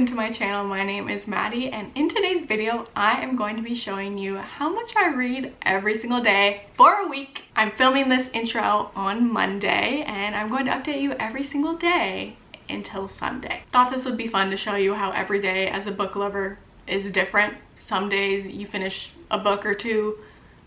welcome to my channel. My name is Maddie, and in today's video I am going to be showing you how much I read every single day for a week. I'm filming this intro on Monday and I'm going to update you every single day until Sunday. Thought this would be fun to show you how every day as a book lover is different. Some days you finish a book or two,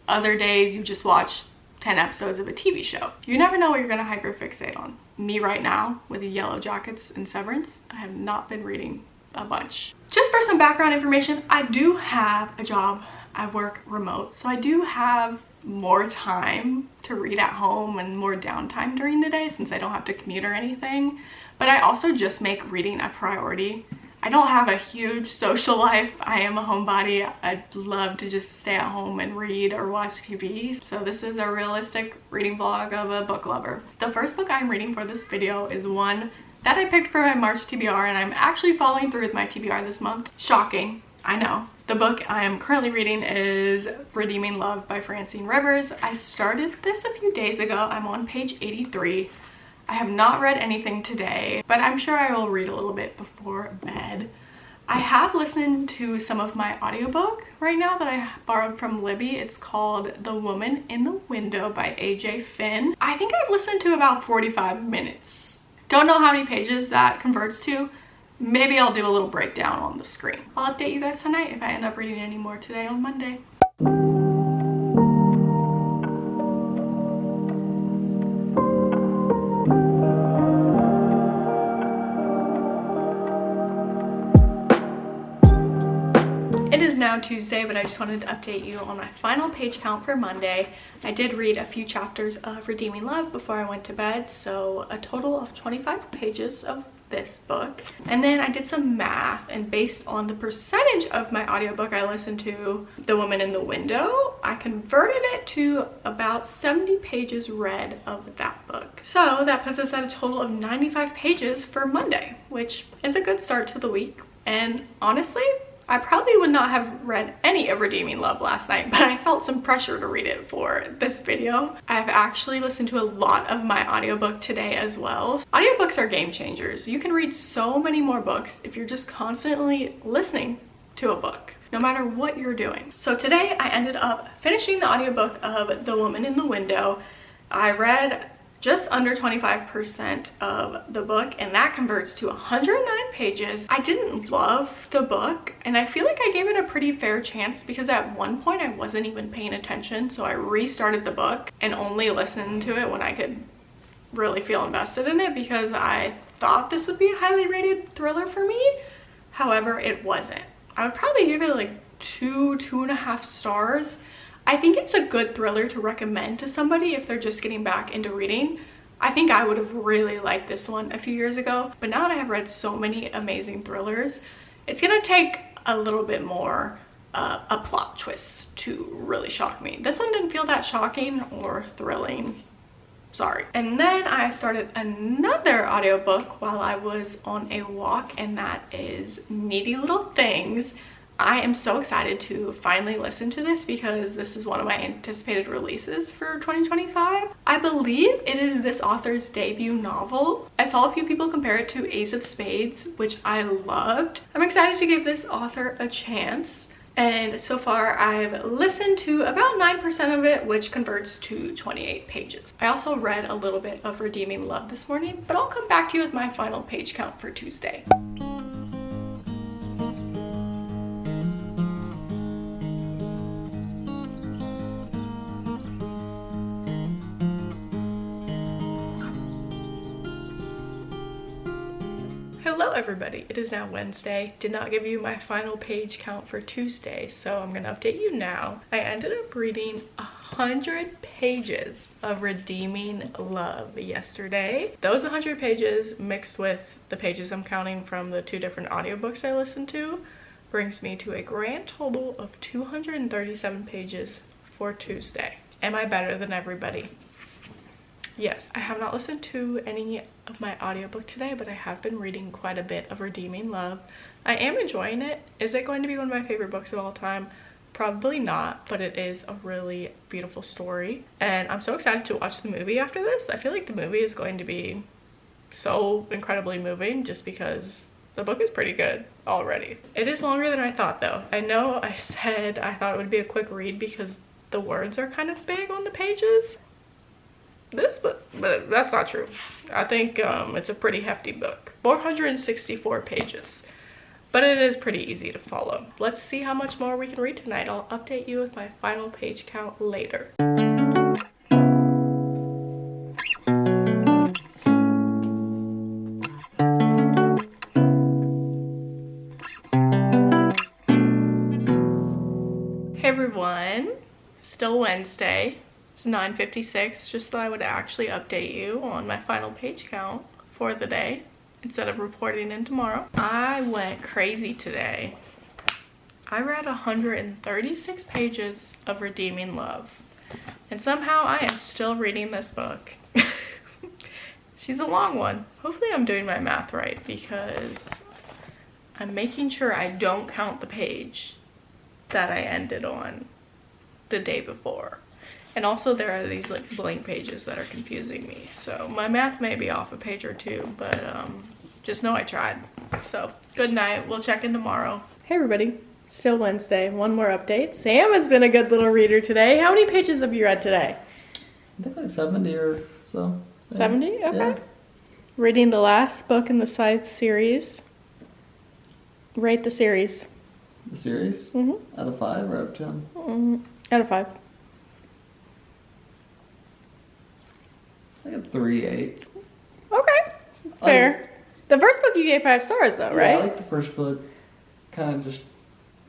other days you just watch 10 episodes of a TV show. You never know what you're gonna hyperfixate on. Me right now with the Yellow Jackets and Severance, I have not been reading a bunch. Just for some background information, I do have a job. I work remote, so I do have more time to read at home and more downtime during the day since I don't have to commute or anything. But I also just make reading a priority. I don't have a huge social life. I am a homebody. I'd love to just stay at home and read or watch TV. So this is a realistic reading vlog of a book lover. The first book I'm reading for this video is one that I picked for my March TBR, and I'm actually following through with my TBR this month. Shocking, I know. The book I am currently reading is Redeeming Love by Francine Rivers. I started this a few days ago. I'm on page 83. I have not read anything today, but I'm sure I will read a little bit before bed. I have listened to some of my audiobook right now that I borrowed from Libby. It's called The Woman in the Window by AJ Finn. I think I've listened to about 45 minutes. Don't know how many pages that converts to. Maybe I'll do a little breakdown on the screen. I'll update you guys tonight if I end up reading any more today on Monday. It is now Tuesday, but I just wanted to update you on my final page count for Monday. I did read a few chapters of Redeeming Love before I went to bed, so a total of 25 pages of this book. And then I did some math, and based on the percentage of my audiobook I listened to, The Woman in the Window, I converted it to about 70 pages read of that book. So that puts us at a total of 95 pages for Monday, which is a good start to the week. And honestly, I probably would not have read any of Redeeming Love last night, but I felt some pressure to read it for this video. I've actually listened to a lot of my audiobook today as well. Audiobooks are game changers. You can read so many more books if you're just constantly listening to a book, no matter what you're doing. So today I ended up finishing the audiobook of The Woman in the Window. I read just under 25% of the book, and that converts to 109 pages. I didn't love the book, and I feel like I gave it a pretty fair chance because at one point I wasn't even paying attention, so I restarted the book and only listened to it when I could really feel invested in it because I thought this would be a highly rated thriller for me. However, it wasn't. I would probably give it like 2.5 stars. I think it's a good thriller to recommend to somebody if they're just getting back into reading. I think I would have really liked this one a few years ago, but now that I have read so many amazing thrillers, it's gonna take a little bit more a plot twist to really shock me. This one didn't feel that shocking or thrilling. Sorry. And then I started another audiobook while I was on a walk, and that is Needy Little Things. I am so excited to finally listen to this because this is one of my anticipated releases for 2025. I believe it is this author's debut novel. I saw a few people compare it to Ace of Spades, which I loved. I'm excited to give this author a chance. And so far I've listened to about 9% of it, which converts to 28 pages. I also read a little bit of Redeeming Love this morning, but I'll come back to you with my final page count for Tuesday. Hello everybody, it is now Wednesday. Did not give you my final page count for Tuesday, so I'm gonna update you now. I ended up reading 100 pages of Redeeming Love yesterday. Those 100 pages mixed with the pages I'm counting from the 2 different audiobooks I listened to brings me to a grand total of 237 pages for Tuesday. Am I better than everybody? Yes, I have not listened to any of my audiobook today, but I have been reading quite a bit of Redeeming Love. I am enjoying it. Is it going to be one of my favorite books of all time? Probably not, but it is a really beautiful story. And I'm so excited to watch the movie after this. I feel like the movie is going to be so incredibly moving just because the book is pretty good. already. It is longer than I thought though. I know I said I thought it would be a quick read because the words are kind of big on the pages. But that's not true. I think it's a pretty hefty book. 464 pages. But it is pretty easy to follow. Let's see how much more we can read tonight. I'll update you with my final page count later. Hey everyone, still Wednesday. It's 9:56. Just thought I would actually update you on my final page count for the day instead of reporting in tomorrow. I went crazy today. I read 136 pages of Redeeming Love, and somehow I am still reading this book. She's a long one. Hopefully I'm doing my math right because I'm making sure I don't count the page that I ended on the day before. And also there are these like blank pages that are confusing me. So my math may be off a page or two, but just know I tried. So good night. We'll check in tomorrow. Hey everybody. Still Wednesday. One more update. Sam has been a good little reader today. How many pages have you read today? I think like 70 or so. 70? Okay. Yeah. Reading the last book in the Scythe series. Rate the series. The series? Mm-hmm. Out of 5 or out of 10? Out of 5. I got 3.8. Okay. Fair. The first book you gave 5 stars though, right? Yeah, I like the first book. Kind of just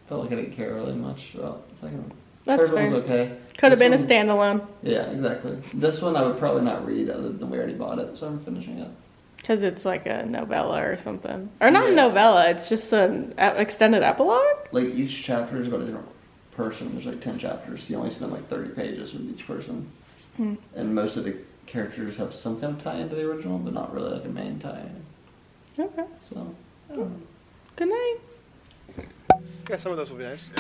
felt like I didn't care really much about the second one. That's Third one was okay. Could have been This a standalone. Yeah, exactly. This one I would probably not read other than we already bought it, so I'm finishing it. Because it's like a novella or something. Or not a Yeah. novella, it's just an extended epilogue? Like each chapter is about a different person. There's like 10 chapters. You only spend like 30 pages with each person. And most of the characters have some kind of tie into the original, but not really like a main tie-in. Okay. So, I don't know. Good night. Yeah, some of those will be nice.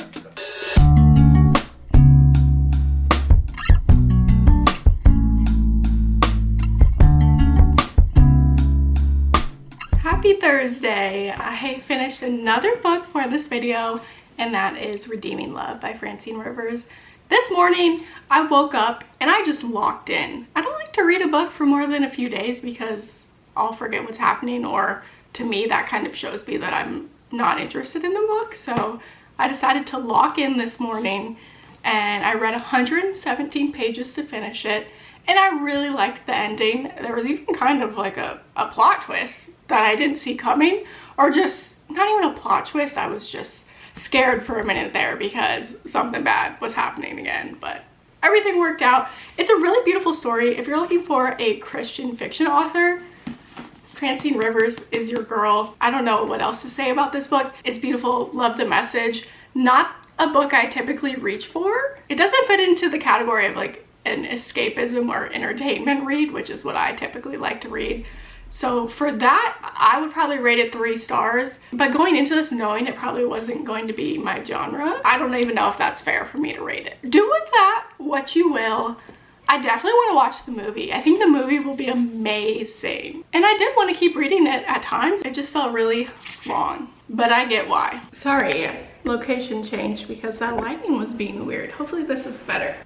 Happy Thursday. I finished another book for this video, and that is Redeeming Love by Francine Rivers. This morning, I woke up and I just locked in. I don't like to read a book for more than a few days because I'll forget what's happening, or to me, that kind of shows me that I'm not interested in the book. So I decided to lock in this morning, and I read 117 pages to finish it. And I really liked the ending. There was even kind of like a plot twist that I didn't see coming, or just not even a plot twist. I was just scared for a minute there because something bad was happening again, but everything worked out. It's a really beautiful story. If you're looking for a Christian fiction author, Francine Rivers is your girl. I don't know what else to say about this book. It's beautiful. Love the message. Not a book I typically reach for. It doesn't fit into the category of like an escapism or entertainment read, which is what I typically like to read. So for that, I would probably rate it 3 stars. But going into this knowing it probably wasn't going to be my genre, I don't even know if that's fair for me to rate it. Do with that what you will. I definitely want to watch the movie. I think the movie will be amazing. And I did want to keep reading it at times. It just felt really long, but I get why. Sorry, location changed because that lighting was being weird. Hopefully this is better.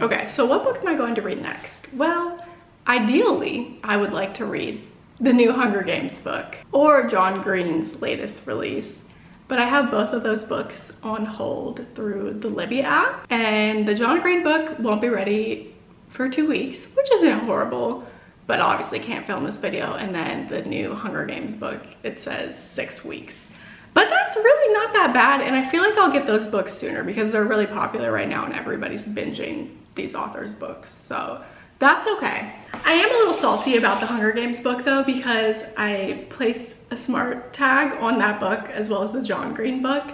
Okay, so what book am I going to read next? Well, ideally, I would like to read the new Hunger Games book or John Green's latest release. But I have both of those books on hold through the Libby app, and the John Green book won't be ready for 2 weeks, which isn't horrible, but obviously can't film this video. And then the new Hunger Games book, it says 6 weeks. But that's really not that bad, and I feel like I'll get those books sooner because they're really popular right now and everybody's binging these authors' books, so that's okay. I am a little salty about the Hunger Games book though, because I placed a smart tag on that book as well as the John Green book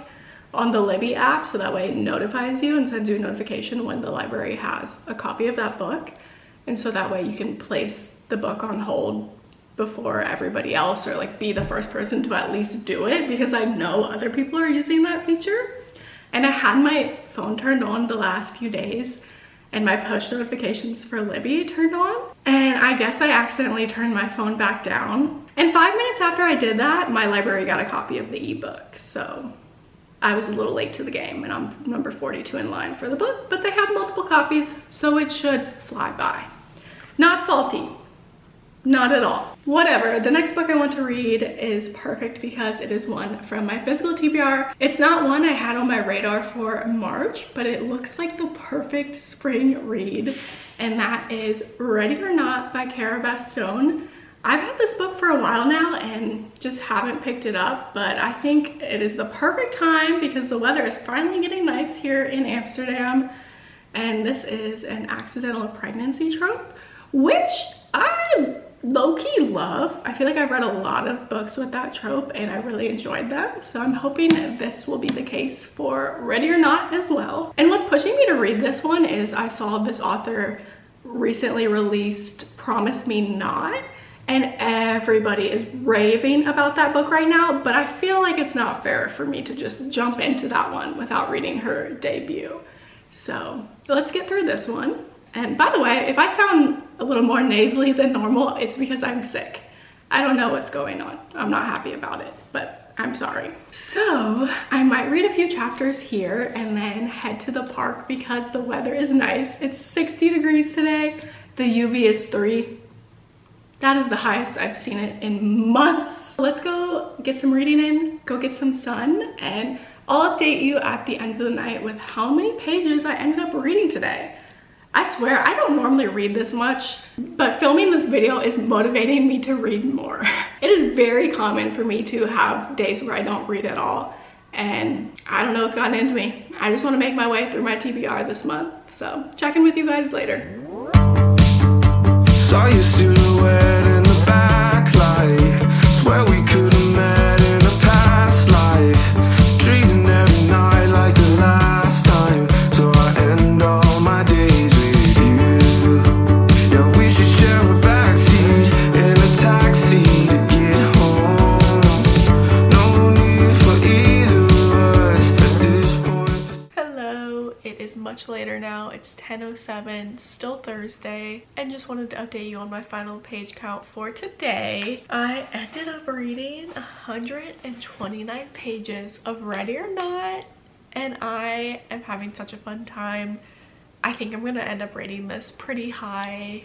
on the Libby app, so that way it notifies you and sends you a notification when the library has a copy of that book. And so that way you can place the book on hold before everybody else, or like be the first person to at least do it, because I know other people are using that feature. And I had my phone turned on the last few days and my push notifications for Libby turned on, And I guess I accidentally turned my phone back down. And 5 minutes after I did that, my library got a copy of the ebook. So I was a little late to the game and I'm number 42 in line for the book, but they have multiple copies, so it should fly by. Not salty. Not at all. Whatever, the next book I want to read is perfect because it is one from my physical TBR. It's not one I had on my radar for March, but it looks like the perfect spring read, and that is Ready or Not by Cara Bastone. I've had this book for a while now and just haven't picked it up, but I think it is the perfect time because the weather is finally getting nice here in Amsterdam, and this is an accidental pregnancy trope, which I low-key love. I feel like I've read a lot of books with that trope and I really enjoyed them, so I'm hoping that this will be the case for Ready or Not as well. And what's pushing me to read this one is I saw this author recently released Promise Me Not, and everybody is raving about that book right now, but I feel like it's not fair for me to just jump into that one without reading her debut. So let's get through this one. And by the way, if I sound a little more nasally than normal, it's because I'm sick. I don't know what's going on. I'm not happy about it, but I'm sorry. So I might read a few chapters here and then head to the park because the weather is nice. It's 60 degrees today. The UV is 3. That is the highest I've seen it in months. Let's go get some reading in, go get some sun, and I'll update you at the end of the night with how many pages I ended up reading today. I swear, I don't normally read this much, but filming this video is motivating me to read more. It is very common for me to have days where I don't read at all, and I don't know what's gotten into me. I just want to make my way through my TBR this month, so check in with you guys later. Saw your silhouette in the backlight. Swear we could have met in a past life. Dreaming every night like the last time. So I end all my days with you. Yeah, we should share a backseat in a taxi to get home. No need for either of us at this point. Hello, it is much later now. It's 10:07, still Thursday, and just wanted to update you on my final page count for today. I ended up reading 129 pages of Ready or Not, and I am having such a fun time. I think I'm gonna end up rating this pretty high,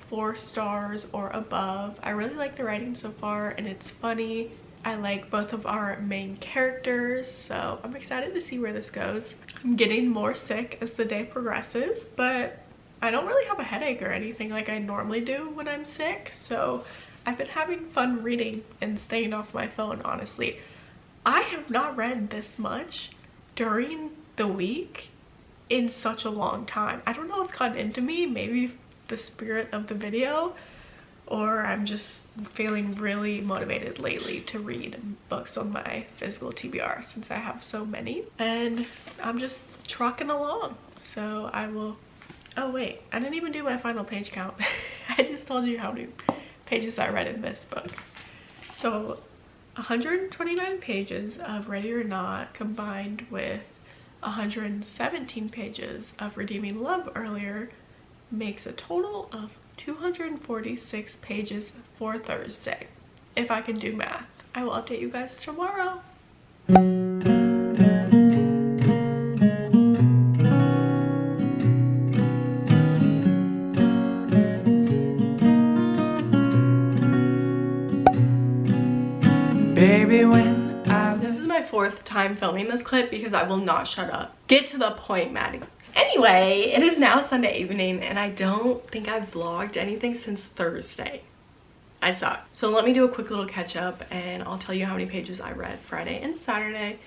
4 stars or above. I really like the writing so far and it's funny. I like both of our main characters, so I'm excited to see where this goes. I'm getting more sick as the day progresses, but I don't really have a headache or anything like I normally do when I'm sick, so I've been having fun reading and staying off my phone, honestly. I have not read this much during the week in such a long time. I don't know what's gotten into me, maybe the spirit of the video, or I'm just feeling really motivated lately to read books on my physical TBR since I have so many, and I'm just trucking along. So I will, oh wait, I didn't even do my final page count. I just told you how many pages I read in this book. So 129 pages of Ready or Not combined with 117 pages of Redeeming Love earlier makes a total of 246 pages for Thursday. If I can do math, I will update you guys tomorrow. Baby, when This is my 4th time filming this clip because I will not shut up. Get to the point, Maddie. Anyway, it is now Sunday evening and I don't think I've vlogged anything since Thursday. I suck. So let me do a quick little catch up and I'll tell you how many pages I read Friday and Saturday.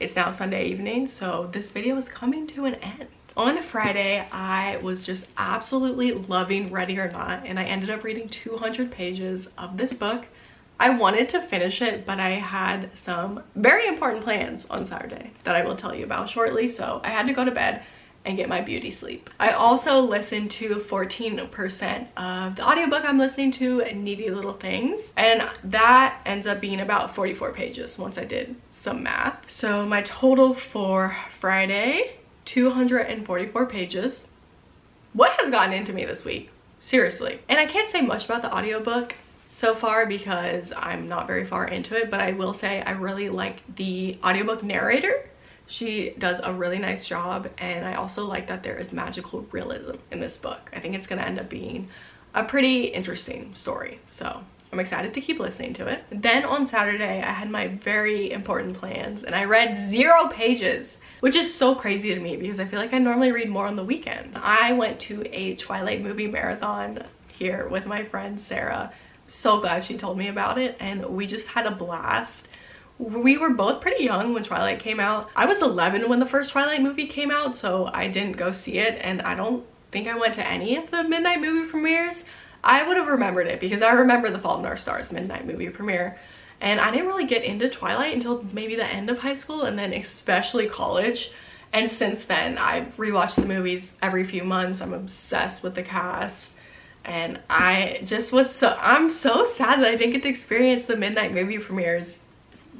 It's now Sunday evening, so this video is coming to an end. On Friday, I was just absolutely loving Ready or Not, and I ended up reading 200 pages of this book. I wanted to finish it, but I had some very important plans on Saturday that I will tell you about shortly, so I had to go to bed and get my beauty sleep. I also listened to 14% of the audiobook I'm listening to, Needy Little Things, and that ends up being about 44 pages once I did some math. So my total for Friday, 244 pages. What has gotten into me this week? seriously. And I can't say much about the audiobook so far because I'm not very far into it, but I will say I really like the audiobook narrator. She does a really nice job, and I also like that there is magical realism in this book. I think it's going to end up being a pretty interesting story, so I'm excited to keep listening to it. Then on Saturday, I had my very important plans, and I read 0 pages, which is so crazy to me because I feel like I normally read more on the weekend. I went to a Twilight movie marathon here with my friend Sarah. So glad she told me about it, and we just had a blast. We were both pretty young when Twilight came out. I was 11 when the first Twilight movie came out, so I didn't go see it, and I don't think I went to any of the midnight movie premieres. I would have remembered it because I remember the Fault in Our Stars midnight movie premiere, and I didn't really get into Twilight until maybe the end of high school, and then especially college. And since then, I've rewatched the movies every few months. I'm obsessed with the cast. And I just I'm so sad that I didn't get to experience the midnight movie premieres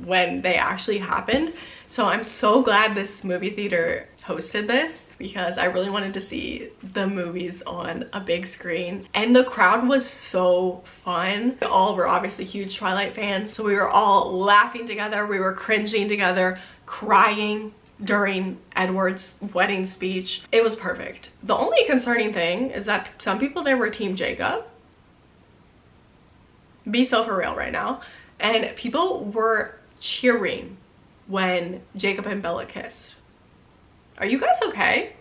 when they actually happened. So I'm so glad this movie theater hosted this because I really wanted to see the movies on a big screen. And the crowd was so fun. We all were obviously huge Twilight fans, so we were all laughing together, we were cringing together, crying during Edward's wedding speech. It was perfect. The only concerning thing is that some people there were Team Jacob. Be so for real right now. And people were cheering when Jacob and Bella kissed. Are you guys okay?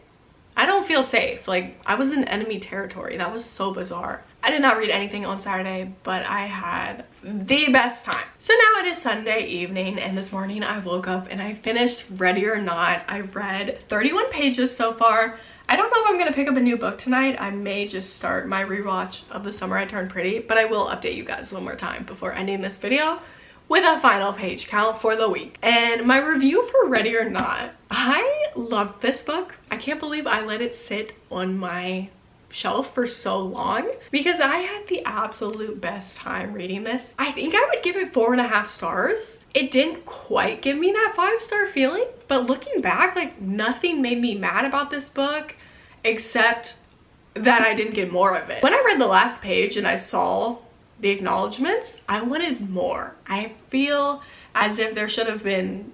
I don't feel safe. Like, I was in enemy territory. That was so bizarre. I did not read anything on Saturday, but I had the best time. So now it is Sunday evening, and this morning I woke up and I finished Ready or Not. I read 31 pages so far. I don't know if I'm gonna pick up a new book tonight. I may just start my rewatch of The Summer I Turned Pretty, but I will update you guys one more time before ending this video with a final page count for the week. And my review for Ready or Not, I loved this book. I can't believe I let it sit on my shelf for so long because I had the absolute best time reading this. I think I would give it 4.5 stars. It didn't quite give me that 5-star feeling, but looking back, like, nothing made me mad about this book except that I didn't get more of it. When I read the last page and I saw the acknowledgements, I wanted more. I feel as if there should have been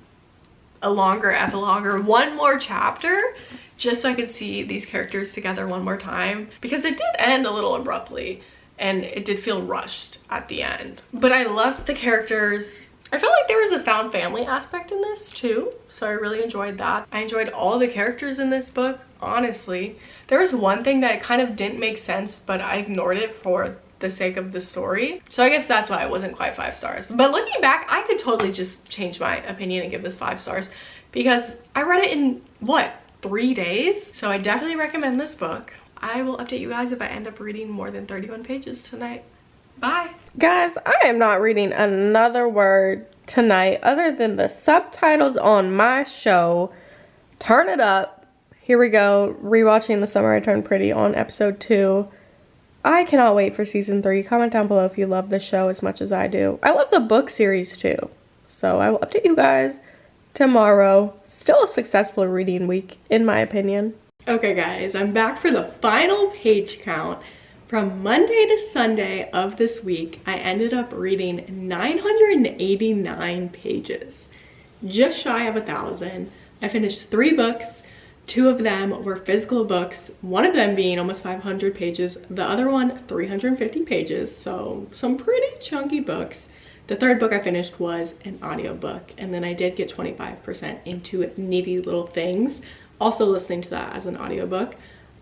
a longer epilogue or one more chapter just so I could see these characters together one more time, because it did end a little abruptly and it did feel rushed at the end. But I loved the characters. I felt like there was a found family aspect in this too, so I really enjoyed that. I enjoyed all the characters in this book, honestly. There was one thing that kind of didn't make sense, but I ignored it for the sake of the story, so I guess that's why it wasn't quite 5 stars. But looking back, I could totally just change my opinion and give this 5 stars because I read it in what, 3 days? So I definitely recommend this book. I will update you guys if I end up reading more than 31 pages tonight. Bye. Guys, I am not reading another word tonight other than the subtitles on my show. Turn it up. Here we go. Rewatching The Summer I Turned Pretty on episode 2. I cannot wait for season 3. Comment down below if you love the show as much as I do. I love the book series too. So I will update you guys tomorrow. Still a successful reading week, in my opinion. Okay guys, I'm back for the final page count. From Monday to Sunday of this week, I ended up reading 989 pages. Just shy of 1,000. I finished 3 books. 2 of them were physical books, one of them being almost 500 pages, the other one 350 pages, so some pretty chunky books. The 3rd book I finished was an audiobook, and then I did get 25% into Needy Little Things, also listening to that as an audiobook.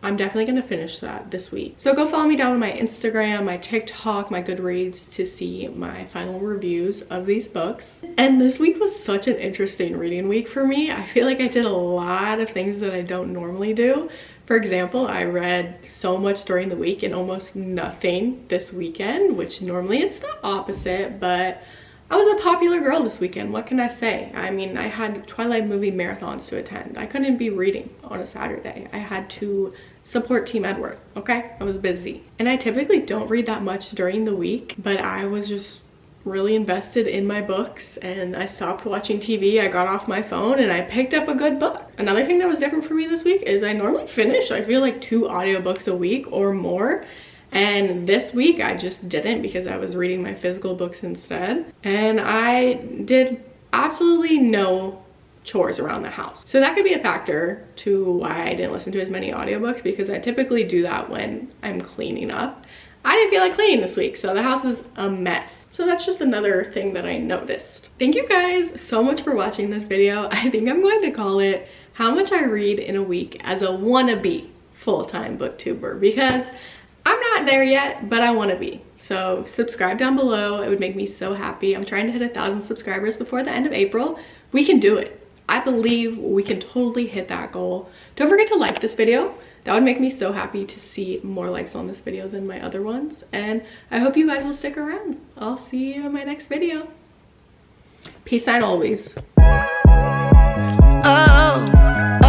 I'm definitely going to finish that this week. So go follow me down on my Instagram, my TikTok, my Goodreads to see my final reviews of these books. And this week was such an interesting reading week for me. I feel like I did a lot of things that I don't normally do. For example, I read so much during the week and almost nothing this weekend, which normally it's the opposite, but I was a popular girl this weekend. What can I say? I mean, I had Twilight movie marathons to attend. I couldn't be reading on a Saturday. I had to support Team Edward, okay? I was busy. And I typically don't read that much during the week, but I was just really invested in my books and I stopped watching TV. I got off my phone and I picked up a good book. Another thing that was different for me this week is I normally finish, I feel like 2 audiobooks a week or more. And this week I just didn't because I was reading my physical books instead. And I did absolutely no chores around the house. So that could be a factor to why I didn't listen to as many audiobooks, because I typically do that when I'm cleaning up. I didn't feel like cleaning this week, so the house is a mess. So that's just another thing that I noticed. Thank you guys so much for watching this video. I think I'm going to call it How Much I Read in a Week as a Wannabe Full-Time Booktuber, because I'm not there yet, but I want to be. So subscribe down below. It would make me so happy. I'm trying to hit 1,000 subscribers before the end of April. We can do it. I believe we can totally hit that goal. Don't forget to like this video. That would make me so happy to see more likes on this video than my other ones. And I hope you guys will stick around. I'll see you in my next video. Peace sign always. Oh.